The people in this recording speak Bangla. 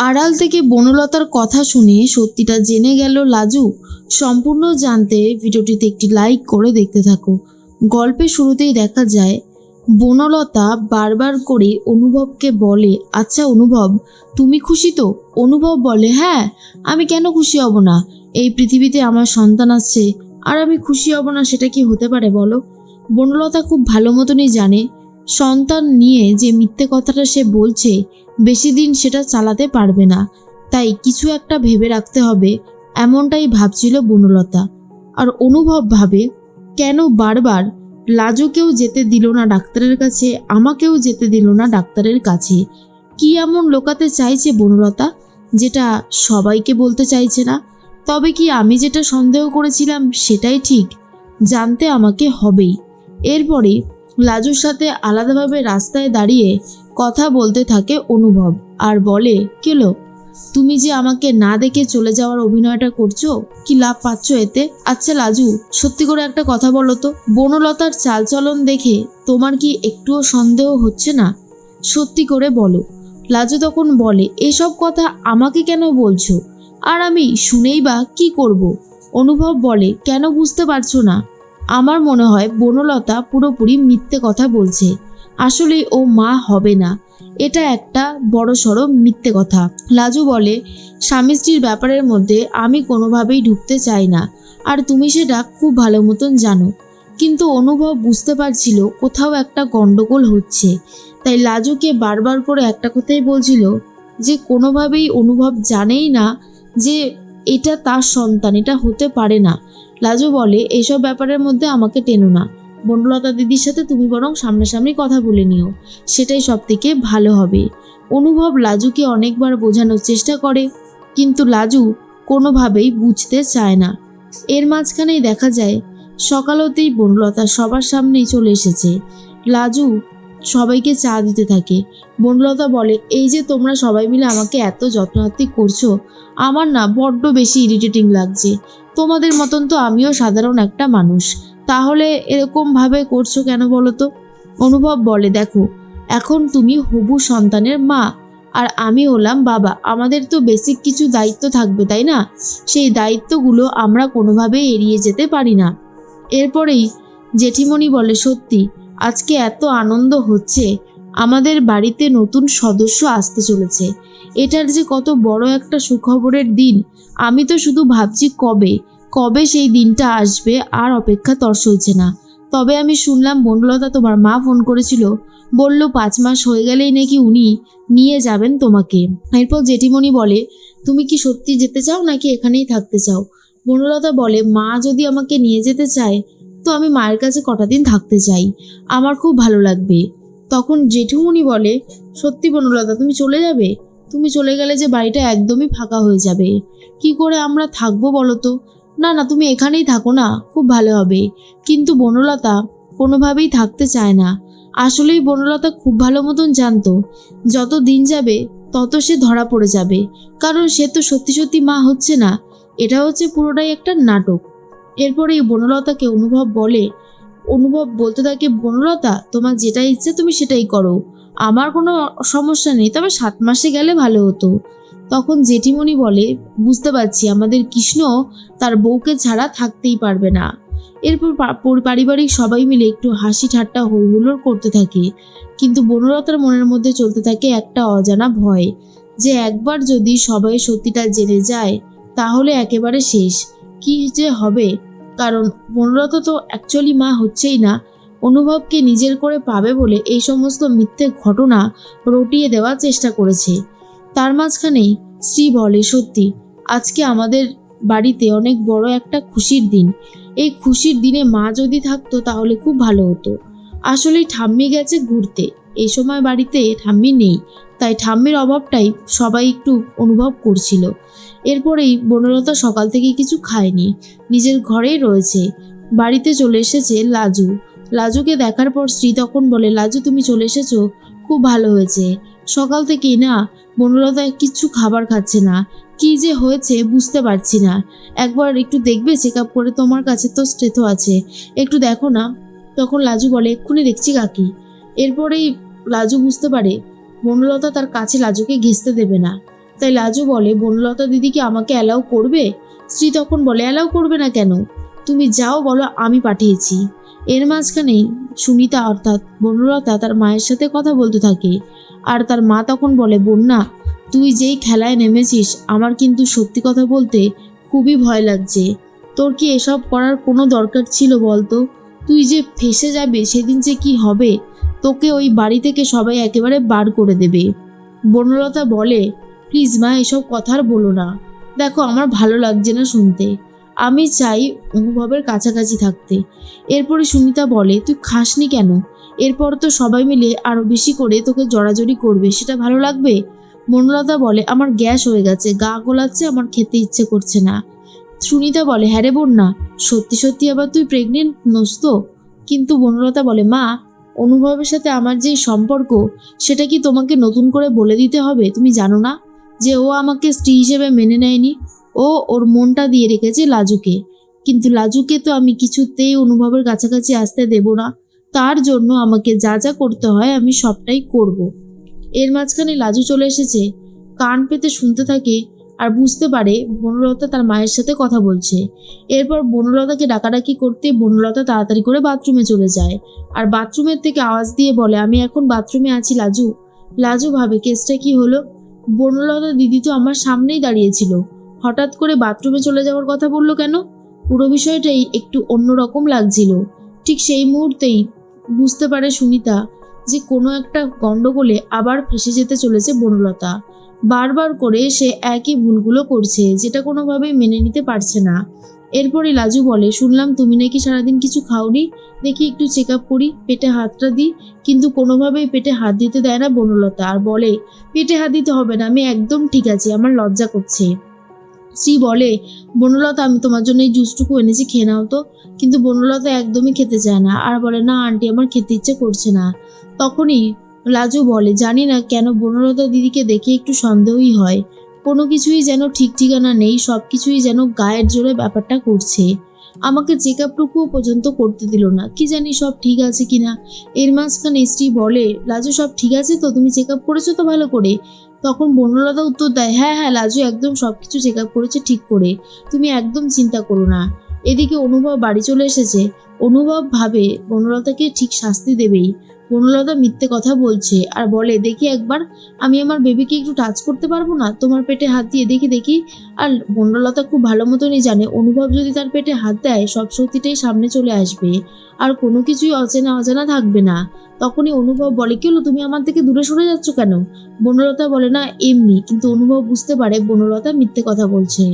আড়াল থেকে বনলতার কথা শুনে সত্যিটা জেনে গেল লাজু। সম্পূর্ণ জানতে ভিডিওটিতে একটি লাইক করে দেখতে থাকো। গল্পের শুরুতেই দেখা যায় বনলতা বারবার করে অনুভবকে বলে, আচ্ছা অনুভব, তুমি খুশি তো? অনুভব বলে, হ্যাঁ, আমি কেন খুশি হব না? এই পৃথিবীতে আমার সন্তান আসছে আর আমি খুশি হব না, সেটা কি হতে পারে বলো? বনলতা খুব ভালো মতনই জানে সন্তান নিয়ে যে মিথ্যে কথাটা সে বলছে বেশি দিন সেটা চালাতে পারবে না, তাই কিছু একটা ভেবে রাখতে হবে, এমনটাই ভাবছিল বনলতা। আর অনুভব ভাবে, কেন বারবার লাজুকেও যেতে দিল না ডাক্তারের কাছে, আমাকেও যেতে দিল না ডাক্তারের কাছে? কি এমন লোকাতে চাইছে বনলতা যেটা সবাইকে বলতে চাইছে না? তবে কি আমি যেটা সন্দেহ করেছিলাম সেটাই ঠিক? জানতে আমাকে হবেই। এরপরে লাজুর সাথে আলাদাভাবে রাস্তায় দাঁড়িয়ে কথা বলতে থাকে অনুভব আর বলে, কেলো, তুমি যে আমাকে না দেখে চলে যাওয়ার অভিনয়টা করছো, কি লাভ পাচ্ছ এতে? আচ্ছা লাজু, সত্যি করে একটা কথা বলো তো, বনলতার চালচলন দেখে তোমার কি একটুও সন্দেহ হচ্ছে না? সত্যি করে বলো। লাজু তখন বলে, এসব কথা আমাকে কেন বলছো? আর আমি শুনেই বা কি করব? অনুভব বলে, কেন বুঝতে পারছো না? আমার মনে হয় বনলতা পুরোপুরি মিথ্যে কথা বলছে। আসলে ও মা হবে না, এটা একটা বড়সড় মিথ্যে কথা। লাজু বলে, স্বামী স্ত্রীর ব্যাপারের মধ্যে আমি কোনোভাবেই ঢুকতে চাই না, আর তুমি সেটা খুব ভালো মতন জানো। কিন্তু অনুভব বুঝতে পারছিল কোথাও একটা গন্ডগোল হচ্ছে, তাই লাজুকে বারবার করে একটা কথাই বলছিল যে কোনোভাবেই অনুভব জানেই না যে এটা তার সন্তান, এটা হতে পারে না। লাজু বলে, এইসব ব্যাপারের মধ্যে আমাকে টেনো না, বনলতা দিদির সাথে তুমি বরং সামনাসামনি কথা বলে নিও, সেটাই সব থেকে ভালো হবে। অনুভব লাজুকে অনেকবার বোঝানোর চেষ্টা করে, কিন্তু লাজু কোনোভাবেই বুঝতে চায় না। এর মাঝখানেই দেখা যায় সকাল হতেই বনলতা সবার সামনেই চলে এসেছে। লাজু সবাইকে চা দিতে থাকে। বনলতা বলে, এই যে তোমরা সবাই মিলে আমাকে এত যত্নার্থী করছো, আমার না বড্ড বেশি ইরিটেটিং লাগছে। তোমাদের মতন তো আমিও সাধারণ একটা মানুষ, তাহলে এরকমভাবে করছো কেন বলো তো? অনুভব বলে, দেখো, এখন তুমি হবু সন্তানের মা আর আমি হলাম বাবা, আমাদের তো বেসিক কিছু দায়িত্ব থাকবে, তাই না? সেই দায়িত্বগুলো আমরা কোনোভাবেই এড়িয়ে যেতে পারি না। এরপরেই জেঠিমণি বলে, সত্যি আজকে এত আনন্দ হচ্ছে, আমাদের বাড়িতে নতুন সদস্য আসতে চলেছে, এটার যে কত বড় একটা সুখবরের দিন। আমি তো শুধু ভাবছি কবে কবে সেই দিনটা আসবে, আর অপেক্ষা তর সইছে না। তবে আমি শুনলাম বনলতা তোমার মা ফোন করেছিল, বলল 5 মাস হয়ে গেলেই নাকি উনি নিয়ে যাবেন তোমাকে। এরপর জেঠিমণি বলে, তুমি কি সত্যি যেতে চাও নাকি এখানেই থাকতে চাও? বনলতা বলে, মা যদি আমাকে নিয়ে যেতে চায় তো আমি মায়ের কাছে কটা দিন থাকতে চাই, আমার খুব ভালো লাগবে। তখন জেঠুমণি বলে, সত্যি বনলতা তুমি চলে যাবে? তুমি চলে গেলে যে বাড়িটা একদমই ফাঁকা হয়ে যাবে, কি করে আমরা থাকবো বলো তো? না না, তুমি এখানেই থাকো না, খুব ভালো হবে। কিন্তু বনলতা কোনোভাবেই থাকতে চায় না। আসলেই বনলতা খুব ভালো মতন জানতো যত দিন যাবে তত সে ধরা পড়ে যাবে, কারণ সে তো সত্যি সত্যি মা হচ্ছে না, এটা হচ্ছে পুরোটাই একটা নাটক। এরপরেই বনলতাকে অনুভব বলতে থাকে, বনলতা তোমার যেটা ইচ্ছে তুমি সেটাই করো, আমার কোনো সমস্যা নেই, তবে 7 মাসে গেলে ভালো হতো। তখন জেঠিমণি বলে, বুঝতে পারছি আমাদের কৃষ্ণ তার বউকে ছাড়া থাকতেই পারবে না। এরপর পারিবারিক সবাই মিলে একটু হাসি ঠাট্টা হই হুল্লোড় করতে থাকে, কিন্তু বনলতার মনের মধ্যে চলতে থাকে একটা অজানা ভয়, যে একবার যদি সবাই সত্যিটা জেনে যায় তাহলে একেবারে শেষ। কি যে হবে, কারণ বনলতা তো অ্যাকচুয়ালি মা হচ্ছেই না, অনুভবকে নিজের করে পাবে বলে এই সমস্ত মিথ্যে ঘটনা রটিয়ে দেওয়ার চেষ্টা করেছে। তার মাঝখানেই শ্রী বলে, সত্যি আজকে আমাদের বাড়িতে অনেক বড় একটা খুশির দিন, এই খুশির দিনে মা যদি থাকতো তাহলে খুব ভালো হতো। আসলেই ঠাম্মি গেছে ঘুরতে, এই সময় বাড়িতে ঠাম্মি নেই, তাই ঠাম্মির অভাবটাই সবাই একটু অনুভব করছিল। এরপরেই বনলতা সকাল থেকে কিছু খায়নি, নিজের ঘরেই রয়েছে। বাড়িতে চলে এসেছে লাজু। লাজুকে দেখার পর শ্রী তখন বলে, লাজু তুমি চলে এসেছো, খুব ভালো হয়েছে। সকাল থেকেই না বনলতা কিচ্ছু খাবার খাচ্ছে না, কি যে হয়েছে বুঝতে পারছি না, একবার একটু দেখবে চেক আপ করে? তোমার কাছে তো স্টেথো আছে, একটু দেখো না। তখন লাজু বলে, এক্ষুনি দেখছি কাকি। এরপরেই লাজু বুঝতে পারে বনলতা তার কাছে লাজুকে ঘেঁষতে দেবে না। তাই লাজু বলে, বনলতা দিদি কি আমাকে অ্যালাউ করবে? শ্রী তখন বলে, অ্যালাউ করবে না কেন? তুমি যাও, বলো আমি পাঠিয়েছি। এর মাঝখানেই সুনিতা অর্থাৎ বনলতা তার মায়ের সাথে কথা বলতে থাকে। আর তার মা তখন বলে, বন্যা, তুই যেই খেলায় নেমেছিস আমার কিন্তু সত্যি কথা বলতে খুবই ভয় লাগছে। তোর কি এসব করার কোনো দরকার ছিল বলতো? তুই যে ফেঁসে যাবে সেদিন যে কি হবে, তোকে ওই বাড়ি থেকে সবাই একেবারে বার করে দেবে। বনলতা বলে, প্লিজ মা, এসব কথা আর বলো না। দেখো, আমার ভালো লাগছে না শুনতে। আমি চাই অনুভবের কাছাকাছি থাকতে। এরপরে সুনিতা বলে, তুই খাসনি কেন? এরপর তো সবাই মিলে আরো বেশি করে তোকে জড়াজড়ি করবে, সেটা ভালো লাগবে? বনলতা বলে, আমার গ্যাস হয়ে গেছে, গা গোলাচ্ছে, আমার খেতে ইচ্ছে করছে না। সুনিতা বলে, হ্যাঁ রে বন্যা, সত্যি সত্যি আবার তুই প্রেগনেন্ট নোস তো? কিন্তু বনলতা বলে, মা, অনুভবের সাথে আমার যেই সম্পর্ক সেটা কি তোমাকে নতুন করে বলে দিতে হবে? তুমি জানো না যে ও আমাকে স্ত্রী হিসেবে মেনে নেয়নি? ও ওর মনটা দিয়ে রেখেছে লাজুকে। কিন্তু লাজুকে তো আমি কিছুতেই অনুভবের কাছাকাছি আসতে দেব না। তার জন্য আমাকে যা যা করতে হয় আমি সবটাই করব। এর মাঝখানে লাজু চলে এসেছে, কান পেতে শুনতে থাকে আর বুঝতে পারে বনলতা তার মায়ের সাথে কথা বলছে। এরপর বনলতাকে ডাকাডাকি করতে বনলতা তাড়াতাড়ি করে বাথরুমে চলে যায় আর বাথরুমের থেকে আওয়াজ দিয়ে বলে, আমি এখন বাথরুমে আছি লাজু। লাজু ভাবে, কেসটা কি হলো? বনলতা দিদি তো আমার সামনেই দাঁড়িয়েছিল, হঠাৎ করে বাথরুমে চলে যাওয়ার কথা বললো কেন? পুরো বিষয়টাই একটু অন্যরকম লাগছিল। ঠিক সেই মুহূর্তেই বুঝতে পারে সুনিতা যে কোনো একটা গন্ডগোলে আবার ফেঁসে যেতে চলেছে বনলতা। বারবার করে সে একই ভুলগুলো করছে, যেটা কোনোভাবেই মেনে নিতে পারছে না। এরপরে লাজু বলে, শুনলাম তুমি নাকি সারাদিন কিছু খাওনি, দেখি একটু চেক আপ করি, পেটে হাতটা দিই। কিন্তু কোনোভাবেই পেটে হাত দিতে দেয় না বনলতা আর বলে, পেটে হাত দিতে হবে না, আমি একদম ঠিক আছি, আমার লজ্জা করছে। শ্রী বলে, বনলতা, আমি তোমার জন্য এই জুসটুকু এনেছি, খেয়ে নাও তো। কিন্তু বনলতা একদমই খেতে চায় না আর বলে, না আন্টি, আমার খেতে ইচ্ছে করছে না। তখনই লাজু বলে, জানি না কেন বনলতা দিদিকে দেখে একটু সন্দেহই হয়। কোনো কিছুই যেন ঠিক ঠিকানা নেই, সব কিছুই যেন গায়ের জোরে ব্যাপারটা করছে। আমাকে চেক আপটুকুও পর্যন্ত করতে দিল না, কি জানি সব ঠিক আছে কিনা। এর মাঝখানে শ্রী বলে, লাজু, সব ঠিক আছে তো? তুমি চেক আপ করেছো তো ভালো করে? তখন বনলতা উত্তর দেয়, হ্যাঁ হ্যাঁ, লাজু একদম সবকিছু চেক আপ করেছে ঠিক করে, তুমি একদম চিন্তা করো না। এদিকে অনুভব বাড়ি চলে এসেছে। অনুভব ভাবে বনলতাকে ঠিক শাস্তি দেবেই। বনলতা মিথ্যে কথা বলছে আর বলে, দেখি একবার, আমি আমার বেবিকে একটু টাচ করতে পারবো না? তোমার পেটে হাত দিয়ে দেখি দেখি। আর বনলতা খুব ভালো মতনই জানে অনুভব যদি তার পেটে হাত দেয় সব সত্যিটাই সামনে চলে আসবে আর কোনো কিছুই অচেনা অজানা থাকবে না। তখনই অনুভব বলে, কি হলো, তুমি আমার থেকে দূরে সরে যাচ্ছ কেন? বনলতা বলে, না এমনি। কিন্তু অনুভব বুঝতে পারে বনলতা মিথ্যে কথা বলছে।